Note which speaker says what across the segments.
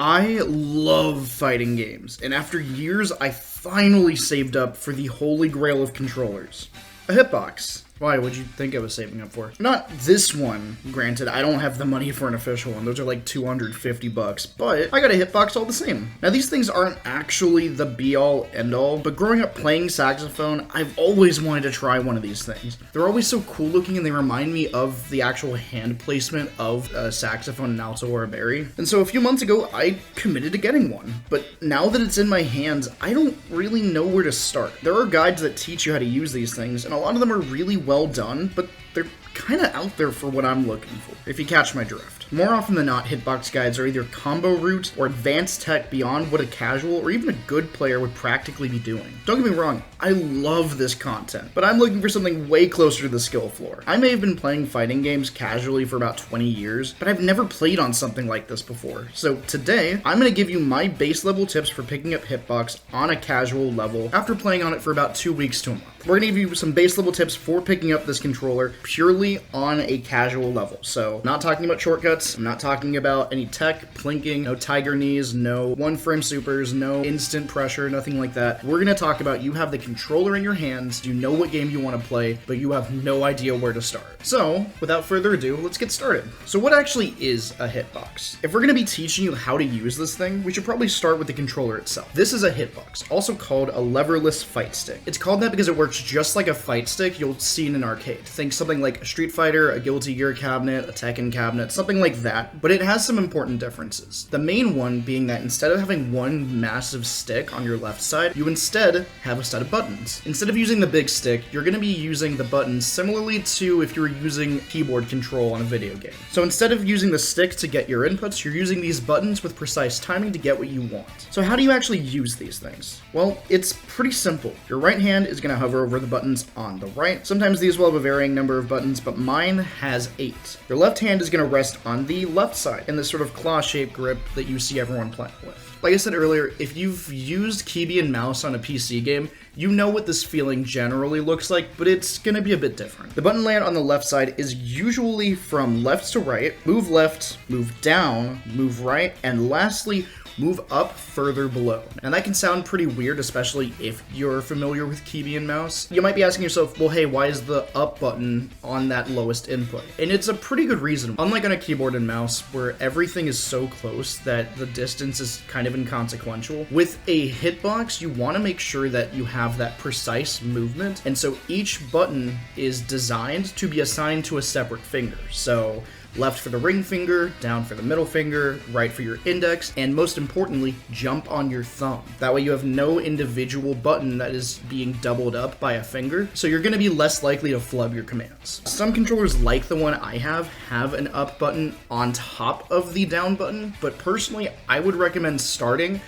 Speaker 1: I love fighting games, and after years, I finally saved up for the holy grail of controllers. A Hitbox. Why? What'd you think I was saving up for? Not this one, granted. I don't have the money for an official one. Those are like $250, but I got a Hitbox all the same. Now, these things aren't actually the be-all, end-all, but growing up playing saxophone, I've always wanted to try one of these things. They're always so cool looking, and they remind me of the actual hand placement of a saxophone and alto or a bari. And so a few months ago, I committed to getting one. But now that it's in my hands, I don't really know where to start. There are guides that teach you how to use these things, and a lot of them are really well done, but they're kind of out there for what I'm looking for, if you catch my drift. More often than not, Hitbox guides are either combo route or advanced tech beyond what a casual or even a good player would practically be doing. Don't get me wrong, I love this content, but I'm looking for something way closer to the skill floor. I may have been playing fighting games casually for about 20 years, but I've never played on something like this before. So today, I'm going to give you my base level tips for picking up Hitbox on a casual level after playing on it for about 2 weeks to a month. We're going to give you some base level tips for picking up this controller purely on a casual level. So, not talking about shortcuts, I'm not talking about any tech, plinking, no tiger knees, no one frame supers, no instant pressure, nothing like that. We're going to talk about you have the controller in your hands, you know what game you want to play, but you have no idea where to start. So, without further ado, let's get started. So what actually is a Hitbox? If we're going to be teaching you how to use this thing, we should probably start with the controller itself. This is a Hitbox, also called a leverless fight stick. It's called that because it works just like a fight stick you'll see in an arcade. Think something like a Street Fighter, a Guilty Gear cabinet, a Tekken cabinet, something like that, but it has some important differences. The main one being that instead of having one massive stick on your left side, you instead have a set of buttons. Instead of using the big stick, you're going to be using the buttons similarly to if you were using keyboard control on a video game. So instead of using the stick to get your inputs, you're using these buttons with precise timing to get what you want. So how do you actually use these things? Well, it's pretty simple. Your right hand is going to hover over the buttons on the right. Sometimes these will have a varying number of buttons, but mine has 8. Your left hand is going to rest on the left side in this sort of claw-shaped grip that you see everyone playing with. Like I said earlier, if you've used keyboard and mouse on a PC game, you know what this feeling generally looks like, but it's going to be a bit different. The button layout on the left side is usually from left to right, move left, move down, move right, and lastly, move up further below. And that can sound pretty weird, especially if you're familiar with keyboard and mouse. You might be asking yourself, well, hey, why is the up button on that lowest input? And it's a pretty good reason. Unlike on a keyboard and mouse, where everything is so close that the distance is kind of inconsequential, with a Hitbox, you want to make sure that you have that precise movement, and so each button is designed to be assigned to a separate finger. So left for the ring finger, down for the middle finger, right for your index, and most importantly, jump on your thumb. That way you have no individual button that is being doubled up by a finger, so you're going to be less likely to flub your commands. Some controllers, like the one I have an up button on top of the down button, but personally, I would recommend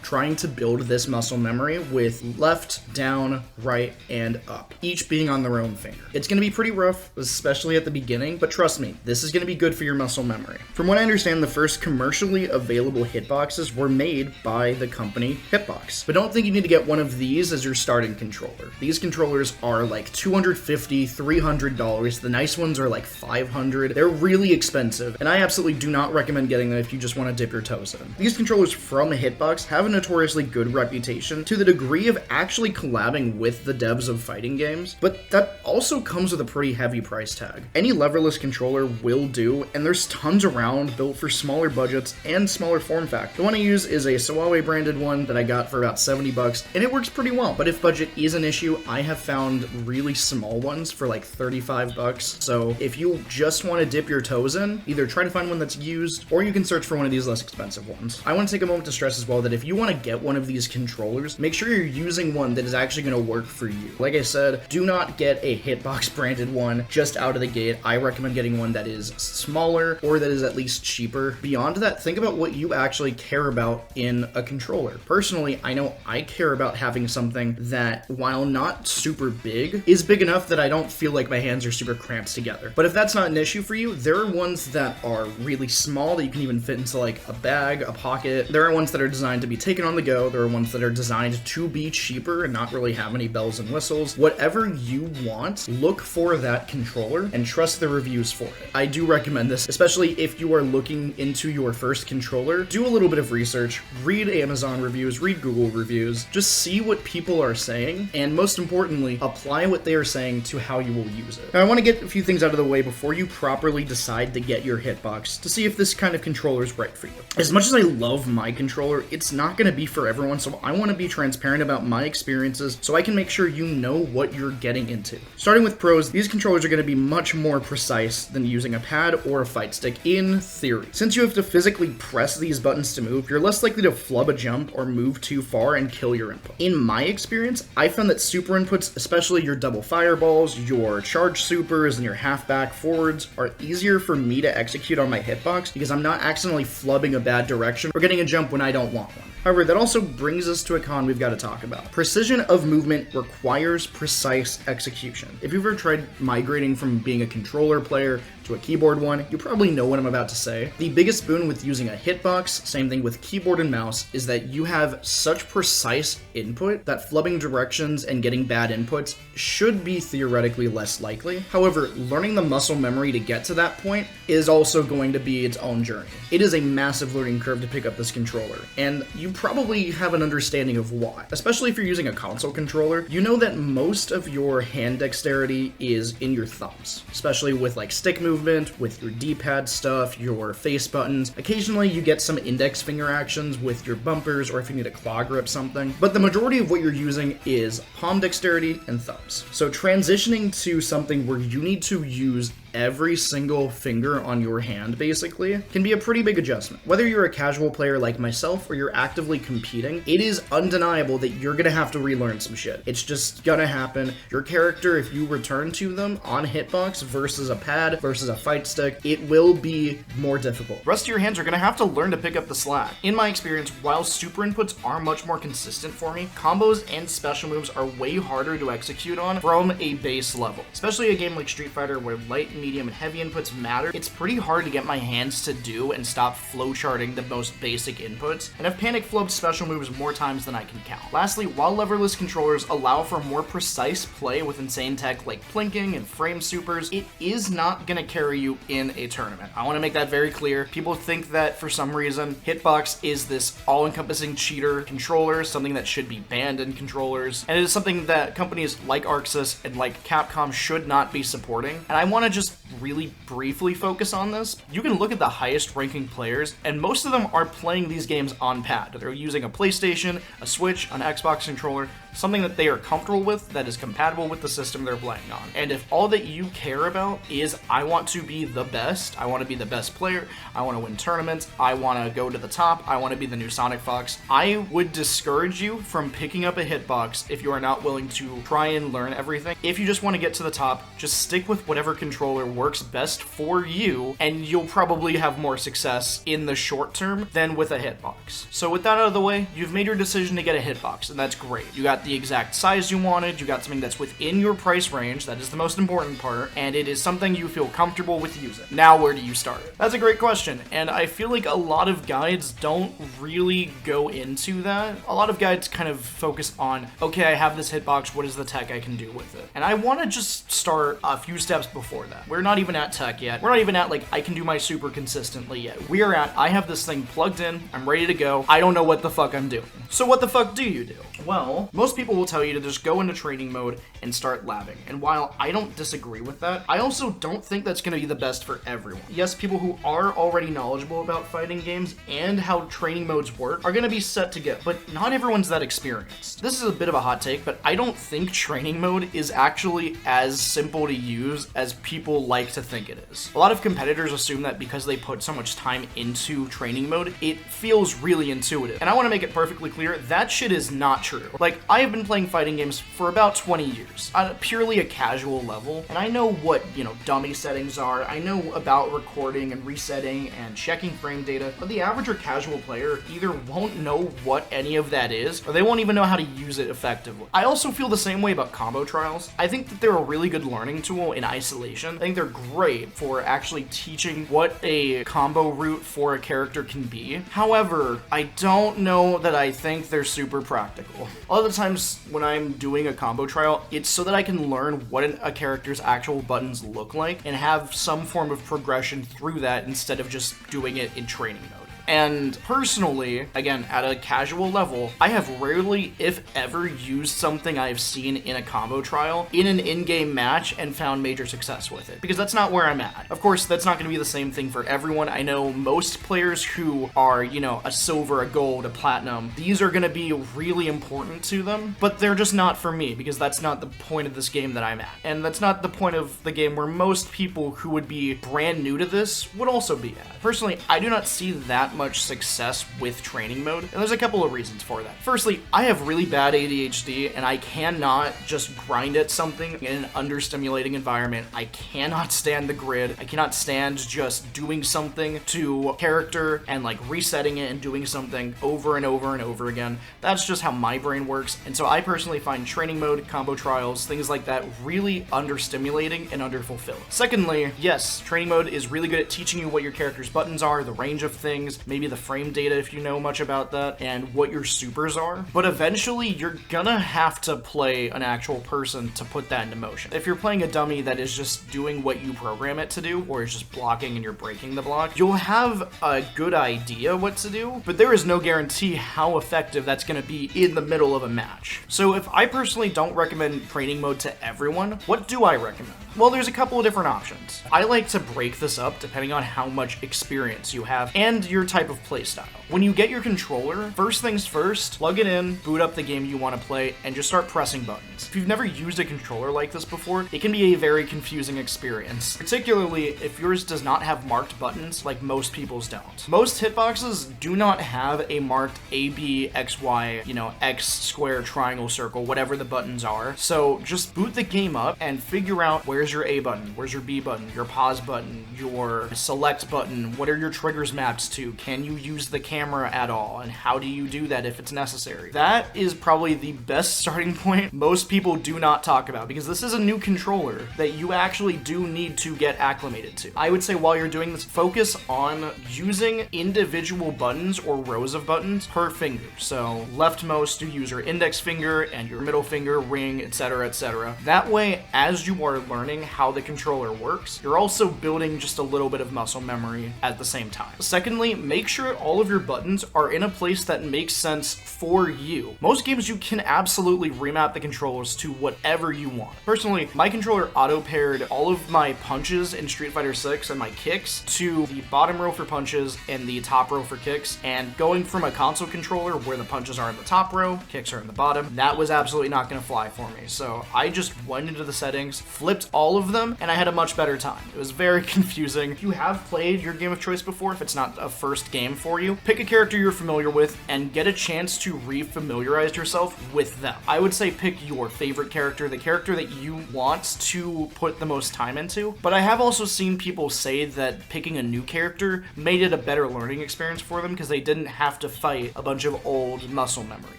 Speaker 1: trying to build this muscle memory with left, down, right, and up, each being on their own finger. It's going to be pretty rough, especially at the beginning, but trust me, this is going to be good for your muscle memory. From what I understand, the first commercially available Hitboxes were made by the company Hitbox. But don't think you need to get one of these as your starting controller. These controllers are like $250, $300. The nice ones are like $500. They're really expensive, and I absolutely do not recommend getting them if you just want to dip your toes in. These controllers from Hitbox have a notoriously good reputation to the degree of actually collabing with the devs of fighting games, but that also comes with a pretty heavy price tag. Any leverless controller will do, and there's tons around built for smaller budgets and smaller form factor. The one I use is a Sawawe branded one that I got for about $70, and it works pretty well. But if budget is an issue, I have found really small ones for like $35. So if you just want to dip your toes in, either try to find one that's used, or you can search for one of these less expensive ones. I want to take a moment to stress as well that if you want to get one of these controllers, make sure you're using one that is actually going to work for you. Like I said, do not get a Hitbox branded one just out of the gate. I recommend getting one that is smaller or that is at least cheaper. Beyond that, think about what you actually care about in a controller. Personally, I know I care about having something that, while not super big, is big enough that I don't feel like my hands are super cramped together. But if that's not an issue for you, there are ones that are really small that you can even fit into like a bag, a pocket. There are ones that are designed to be taken on the go. There are ones that are designed to be cheaper and not really have any bells and whistles. Whatever you want, look for that controller and trust the reviews for it. I do recommend this this, especially if you are looking into your first controller. Do a little bit of research, read Amazon reviews, read Google reviews, just see what people are saying, and most importantly, apply what they are saying to how you will use it. Now, I want to get a few things out of the way before you properly decide to get your Hitbox to see if this kind of controller is right for you. As much as I love my controller, it's not going to be for everyone, so I want to be transparent about my experiences so I can make sure you know what you're getting into. Starting with pros, these controllers are going to be much more precise than using a pad or a fight stick in theory. Since you have to physically press these buttons to move, you're less likely to flub a jump or move too far and kill your input. In my experience, I found that super inputs, especially your double fireballs, your charge supers, and your half-back forwards, are easier for me to execute on my Hitbox because I'm not accidentally flubbing a bad direction or getting a jump when I don't want one. However, that also brings us to a con we've got to talk about. Precision of movement requires precise execution. If you've ever tried migrating from being a controller player to a keyboard one, you probably know what I'm about to say. The biggest boon with using a Hitbox, same thing with keyboard and mouse, is that you have such precise input that flubbing directions and getting bad inputs should be theoretically less likely. However, learning the muscle memory to get to that point is also going to be its own journey. It is a massive learning curve to pick up this controller, and you probably have an understanding of why. Especially if you're using a console controller, you know that most of your hand dexterity is in your thumbs, especially with like stick movement, with your D-pad stuff, your face buttons. Occasionally you get some index finger actions with your bumpers or if you need to claw grip something, but the majority of what you're using is palm dexterity and thumbs. So transitioning to something where you need to use every single finger on your hand basically can be a pretty big adjustment. Whether you're a casual player like myself or you're actively competing, it is undeniable that you're gonna have to relearn some shit. It's just gonna happen. Your character, if you return to them on Hitbox versus a pad versus a fight stick, it will be more difficult. The rest of your hands are gonna have to learn to pick up the slack. In my experience, while super inputs are much more consistent for me, combos and special moves are way harder to execute on from a base level. Especially a game like Street Fighter where light, medium, and heavy inputs matter, it's pretty hard to get my hands to do and stop flowcharting the most basic inputs, and I've panic flubbed special moves more times than I can count. Lastly, while leverless controllers allow for more precise play with insane tech like plinking and frame supers, it is not gonna carry you in a tournament. I want to make that very clear. People think that for some reason Hitbox is this all-encompassing cheater controller, something that should be banned in controllers, and it is something that companies like Arxis and like Capcom should not be supporting. And I want to just really briefly focus on this. You can look at the highest ranking players, and most of them are playing these games on pad. They're using a PlayStation, a Switch, an Xbox controller, something that they are comfortable with that is compatible with the system they're playing on. And if all that you care about is, I want to be the best, I want to be the best player, I want to win tournaments, I want to go to the top, I want to be the new Sonic Fox, I would discourage you from picking up a Hitbox if you are not willing to try and learn everything. If you just want to get to the top, just stick with whatever controller works best for you, and you'll probably have more success in the short term than with a Hitbox. So with that out of the way, you've made your decision to get a Hitbox, and that's great. You got the exact size you wanted, you got something that's within your price range, that is the most important part, and it is something you feel comfortable with using. Now, where do you start? That's a great question, and I feel like a lot of guides don't really go into that. A lot of guides kind of focus on, okay, I have this Hitbox, what is the tech I can do with it? And I want to just start a few steps before that. We're not even at tech yet. We're not even at, like, I can do my super consistently yet. We are at, I have this thing plugged in, I'm ready to go, I don't know what the fuck I'm doing. So what the fuck do you do? Well, most people will tell you to just go into training mode and start labbing. And while I don't disagree with that, I also don't think that's going to be the best for everyone. Yes, people who are already knowledgeable about fighting games and how training modes work are going to be set to go, but not everyone's that experienced. This is a bit of a hot take, but I don't think training mode is actually as simple to use as people like to think it is. A lot of competitors assume that because they put so much time into training mode, it feels really intuitive. And I want to make it perfectly clear, that shit is not true. Like, I have been playing fighting games for about 20 years on purely a casual level, and I know what, dummy settings are. I know about recording and resetting and checking frame data, but the average or casual player either won't know what any of that is, or they won't even know how to use it effectively. I also feel the same way about combo trials. I think that they're a really good learning tool in isolation. I think they're great for actually teaching what a combo route for a character can be. However, I don't know that I think they're super practical. A lot of the times when I'm doing a combo trial, it's so that I can learn what a character's actual buttons look like and have some form of progression through that instead of just doing it in training mode. And personally, again, at a casual level, I have rarely, if ever, used something I've seen in a combo trial in an in-game match and found major success with it, because that's not where I'm at. Of course, that's not going to be the same thing for everyone. I know most players who are, you know, a silver, a gold, a platinum, these are going to be really important to them, but they're just not for me, because that's not the point of this game that I'm at. And that's not the point of the game where most people who would be brand new to this would also be at. Personally, I do not see that much success with training mode, and there's a couple of reasons for that. Firstly, I have really bad ADHD, and I cannot just grind at something in an understimulating environment. I cannot stand the grid. I cannot stand just doing something to character and like resetting it and doing something over and over and over again. That's just how my brain works, and so I personally find training mode, combo trials, things like that really understimulating and underfulfilled. Secondly, yes, training mode is really good at teaching you what your character's buttons are, the range of things, maybe the frame data if you know much about that, and what your supers are. But eventually, you're gonna have to play an actual person to put that into motion. If you're playing a dummy that is just doing what you program it to do, or is just blocking and you're breaking the block, you'll have a good idea what to do, but there is no guarantee how effective that's gonna be in the middle of a match. So if I personally don't recommend training mode to everyone, what do I recommend? Well, there's a couple of different options. I like to break this up depending on how much experience you have and your type of playstyle. When you get your controller, first things first, plug it in, boot up the game you want to play, and just start pressing buttons. If you've never used a controller like this before, it can be a very confusing experience, particularly if yours does not have marked buttons like most people's don't. Most hitboxes do not have a marked A, B, X, Y, you know, X, square, triangle, circle, whatever the buttons are. So just boot the game up and figure out where's your A button, where's your B button, your pause button, your select button, what are your triggers mapped to, can you use the camera at all, and how do you do that if it's necessary. That is probably the best starting point most people do not talk about, because this is a new controller that you actually do need to get acclimated to. I would say while you're doing this, focus on using individual buttons or rows of buttons per finger. So leftmost, you use your index finger and your middle finger, ring, etc., etc. That way, as you are learning how the controller works, you're also building just a little bit of muscle memory at the same time. Secondly, make sure all of your buttons are in a place that makes sense for you. Most games you can absolutely remap the controllers to whatever you want. Personally, my controller auto-paired all of my punches in Street Fighter 6 and my kicks to the bottom row for punches and the top row for kicks, and going from a console controller where the punches are in the top row, kicks are in the bottom, that was absolutely not going to fly for me. So I just went into the settings, flipped all of them, and I had a much better time. It was very confusing. If you have played your game of choice before, if it's not a first game for you, pick a character you're familiar with and get a chance to re-familiarize yourself with them. I would say pick your favorite character, the character that you want to put the most time into, but I have also seen people say that picking a new character made it a better learning experience for them because they didn't have to fight a bunch of old muscle memory.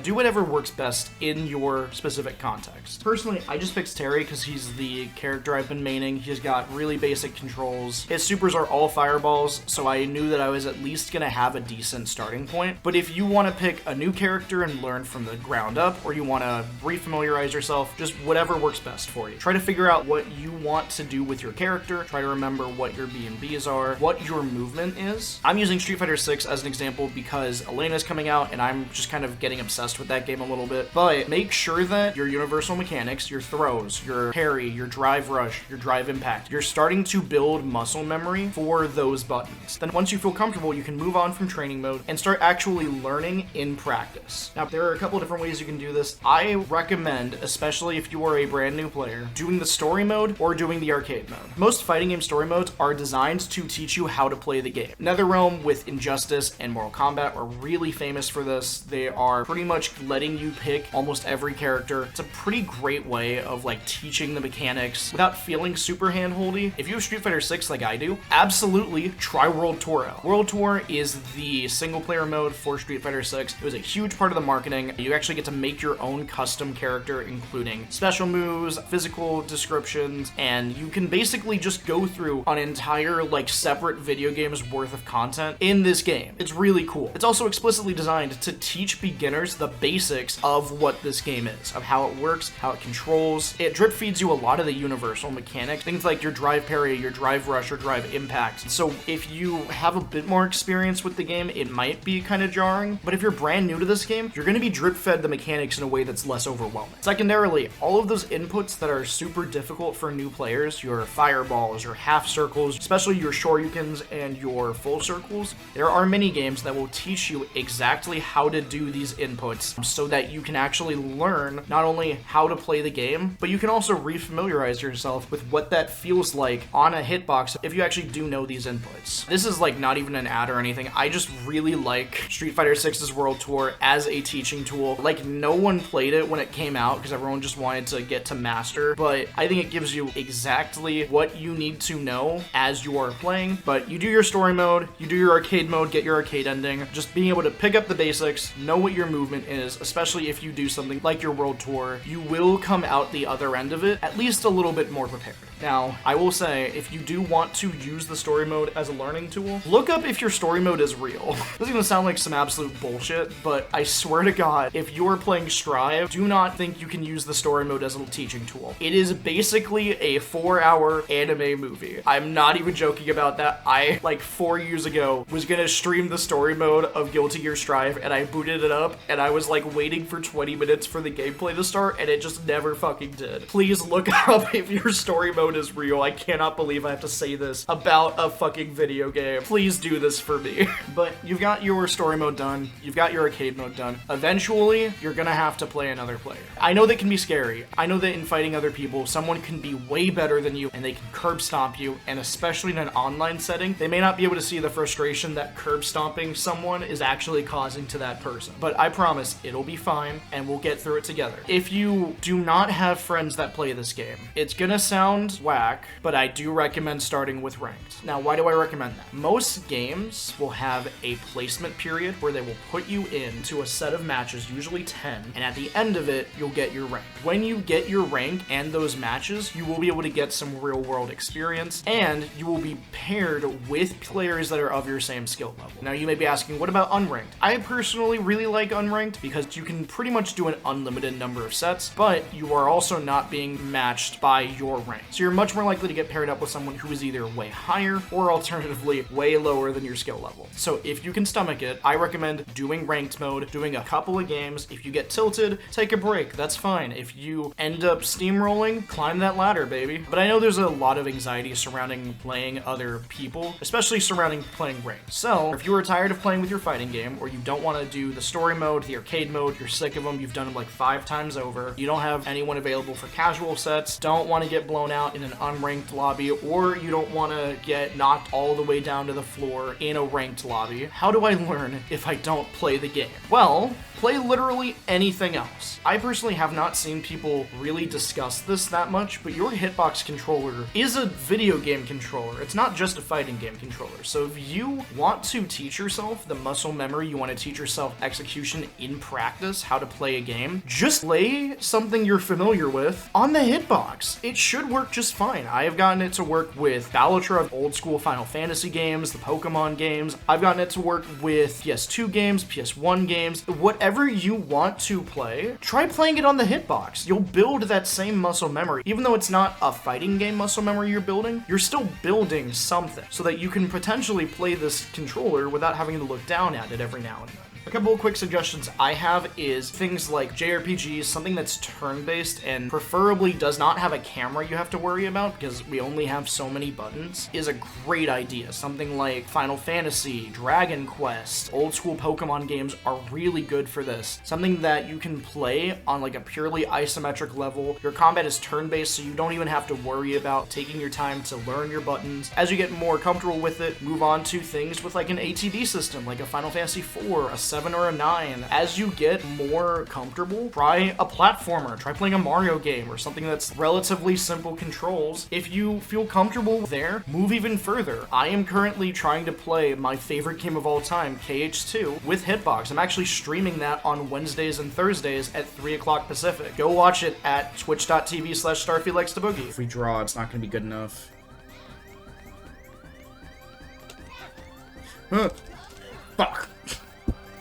Speaker 1: Do whatever works best in your specific context. Personally, I just picked Terry because he's the character I've been maining. He's got really basic controls. His supers are all fireballs, so I knew that I was at least gonna have a decent starting point. But if you want to pick a new character and learn from the ground up, or you want to re-familiarize yourself, just whatever works best for you. Try to figure out what you want to do with your character. Try to remember what your B&Bs are, what your movement is. I'm using Street Fighter 6 as an example because Elena's coming out and I'm just kind of getting obsessed with that game a little bit. But make sure that your universal mechanics, your throws, your parry, your drive rush, your drive impact, you're starting to build muscle memory for those buttons. Then once you feel comfortable, you can move on from training mode and start actually learning in practice. Now, there are a couple different ways you can do this. I recommend, especially if you are a brand new player, doing the story mode or doing the arcade mode. Most fighting game story modes are designed to teach you how to play the game. NetherRealm with Injustice and Mortal Kombat are really famous for this. They are pretty much letting you pick almost every character. It's a pretty great way of like teaching the mechanics without feeling super hand-holdy. If you have Street Fighter 6 like I do, absolutely try World Tour out. World Tour is the single player mode for Street Fighter 6. It was a huge part of the marketing. You actually get to make your own custom character, including special moves, physical descriptions, and you can basically just go through an entire like separate video game's worth of content in this game. It's really cool. It's also explicitly designed to teach beginners the basics of what this game is, of how it works, how it controls. It drip feeds you a lot of the universal mechanics, things like your drive parry, your drive rush, or drive impact. So if you have a bit more experience with the game, it might be kind of jarring, but if you're brand new to this game, you're going to be drip fed the mechanics in a way that's less overwhelming. Secondarily, all of those inputs that are super difficult for new players, your fireballs, your half circles, especially your shoryukens and your full circles, there are mini games that will teach you exactly how to do these inputs so that you can actually learn not only how to play the game, but you can also refamiliarize yourself with what that feels like on a hitbox if you actually do know these inputs. This is like not even an ad or anything. I just really like Street Fighter 6's World Tour as a teaching tool. Like, no one played it when it came out because everyone just wanted to get to master, but I think it gives you exactly what you need to know as you are playing. But you do your story mode, you do your arcade mode, get your arcade ending, just being able to pick up the basics, know what your movement is, especially if you do something like your World Tour, you will come out the other end of it at least a little bit more prepared. Now, I will say, if you do want to use the story mode as a learning tool, look up if your story mode is real. This is gonna sound like some absolute bullshit, but I swear to God, if you're playing Strive, do not think you can use the story mode as a teaching tool. It is basically a 4-hour anime movie. I'm not even joking about that. I, like 4 years ago, was gonna stream the story mode of Guilty Gear Strive, and I booted it up, and I was like waiting for 20 minutes for the gameplay to start, and it just never fucking did. Please look up if your story mode is real. I cannot believe I have to say this about a fucking video game. Please do this for me. But you've got your story mode done. You've got your arcade mode done. Eventually, you're gonna have to play another player. I know that can be scary. I know that in fighting other people, someone can be way better than you and they can curb stomp you, and especially in an online setting, they may not be able to see the frustration that curb stomping someone is actually causing to that person. But I promise, it'll be fine and we'll get through it together. If you do not have friends that play this game, it's gonna sound whack, but I do recommend starting with ranked. Now, why do I recommend that? Most games will have a placement period where they will put you into a set of matches, usually 10, and at the end of it, you'll get your rank. When you get your rank and those matches, you will be able to get some real world experience, and you will be paired with players that are of your same skill level. Now, you may be asking, what about unranked? I personally really like unranked because you can pretty much do an unlimited number of sets, but you are also not being matched by your rank. So you're much more likely to get paired up with someone who is either way higher or alternatively way lower than your skill level. So if you can stomach it, I recommend doing ranked mode, doing a couple of games. If you get tilted, take a break. That's fine. If you end up steamrolling, climb that ladder, baby. But I know there's a lot of anxiety surrounding playing other people, especially surrounding playing ranked. So if you are tired of playing with your fighting game, or you don't want to do the story mode, the arcade mode, you're sick of them, you've done them like 5 times over, you don't have anyone available for casual sets, don't want to get blown out in an unranked lobby, or you don't want to get knocked all the way down to the floor in a ranked lobby, how do I learn if I don't play the game? Well, play literally anything else. I personally have not seen people really discuss this that much, but your Hitbox controller is a video game controller. It's not just a fighting game controller. So if you want to teach yourself the muscle memory, you want to teach yourself execution in practice, how to play a game, just play something you're familiar with on the Hitbox. It should work just fine. I have gotten it to work with Balatro, old school Final Fantasy games, the Pokemon games. I've gotten it to work with PS2 games, PS1 games, whatever you want to play, try playing it on the Hitbox. You'll build that same muscle memory. Even though it's not a fighting game muscle memory you're building, you're still building something so that you can potentially play this controller without having to look down at it every now and then. A couple of quick suggestions I have is things like JRPGs, something that's turn-based and preferably does not have a camera you have to worry about because we only have so many buttons, is a great idea. Something like Final Fantasy, Dragon Quest, old school Pokemon games are really good for this. Something that you can play on like a purely isometric level. Your combat is turn-based, so you don't even have to worry about taking your time to learn your buttons. As you get more comfortable with it, move on to things with like an ATB system, like a Final Fantasy IV, a 7 or a 9. As you get more comfortable, try a platformer, try playing a Mario game or something that's relatively simple controls. If you feel comfortable there, move even further. I am currently trying to play my favorite game of all time, KH2, with Hitbox. I'm actually streaming that on Wednesdays and Thursdays at 3 o'clock Pacific. Go watch it at twitch.tv/StarfieldLikesToBoogie. If we draw, it's not going to be good enough. Fuck.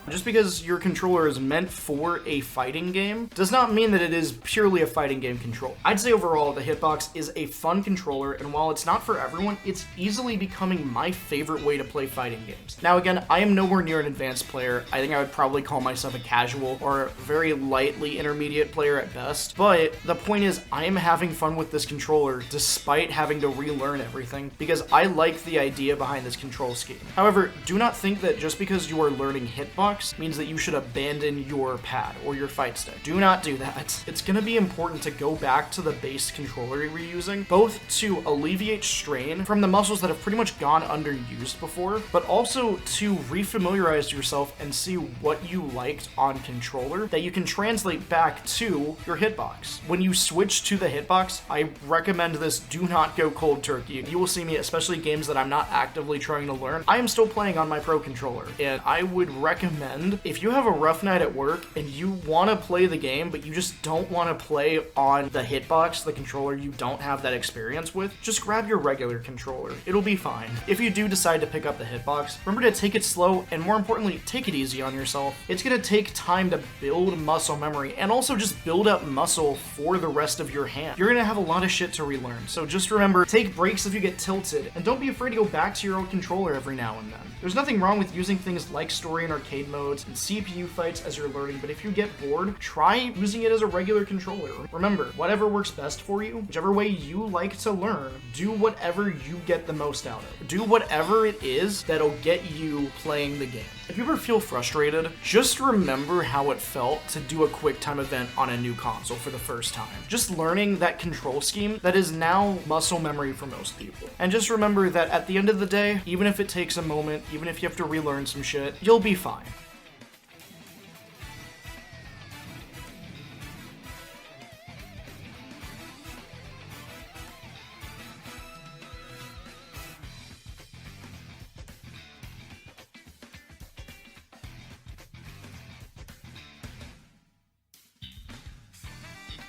Speaker 1: Just because your controller is meant for a fighting game does not mean that it is purely a fighting game control. I'd say overall the Hitbox is a fun controller, and while it's not for everyone, it's easily becoming my favorite way to play fighting games. Now again, I am nowhere near an advanced player. I think I would probably call myself a casual or very lightly intermediate player at best, but the point is I am having fun with this controller despite having to relearn everything because I like the idea behind this control scheme. However, do not think that just because you are learning Hitbox means that you should abandon your pad or your fight stick. Do not do that. It's going to be important to go back to the base controller you're using, both to alleviate strain from the muscles that have pretty much gone underused before, but also to refamiliarize yourself and see what you liked on controller that you can translate back to your Hitbox. When you switch to the Hitbox, I recommend this. Do not go cold turkey. You will see me, especially games that I'm not actively trying to learn. I am still playing on my Pro controller, and I would recommend if you have a rough night at work and you want to play the game, but you just don't want to play on the Hitbox, the controller you don't have that experience with, just grab your regular controller. It'll be fine. If you do decide to pick up the Hitbox, remember to take it slow and more importantly, take it easy on yourself. It's going to take time to build muscle memory and also just build up muscle for the rest of your hand. You're going to have a lot of shit to relearn. So just remember, take breaks if you get tilted and don't be afraid to go back to your old controller every now and then. There's nothing wrong with using things like story and arcade modes and CPU fights as you're learning, but if you get bored, try using it as a regular controller. Remember, whatever works best for you, whichever way you like to learn, do whatever you get the most out of. Do whatever it is that'll get you playing the game. If you ever feel frustrated, just remember how it felt to do a quick time event on a new console for the first time. Just learning that control scheme that is now muscle memory for most people. And just remember that at the end of the day, even if it takes a moment, even if you have to relearn some shit, you'll be fine.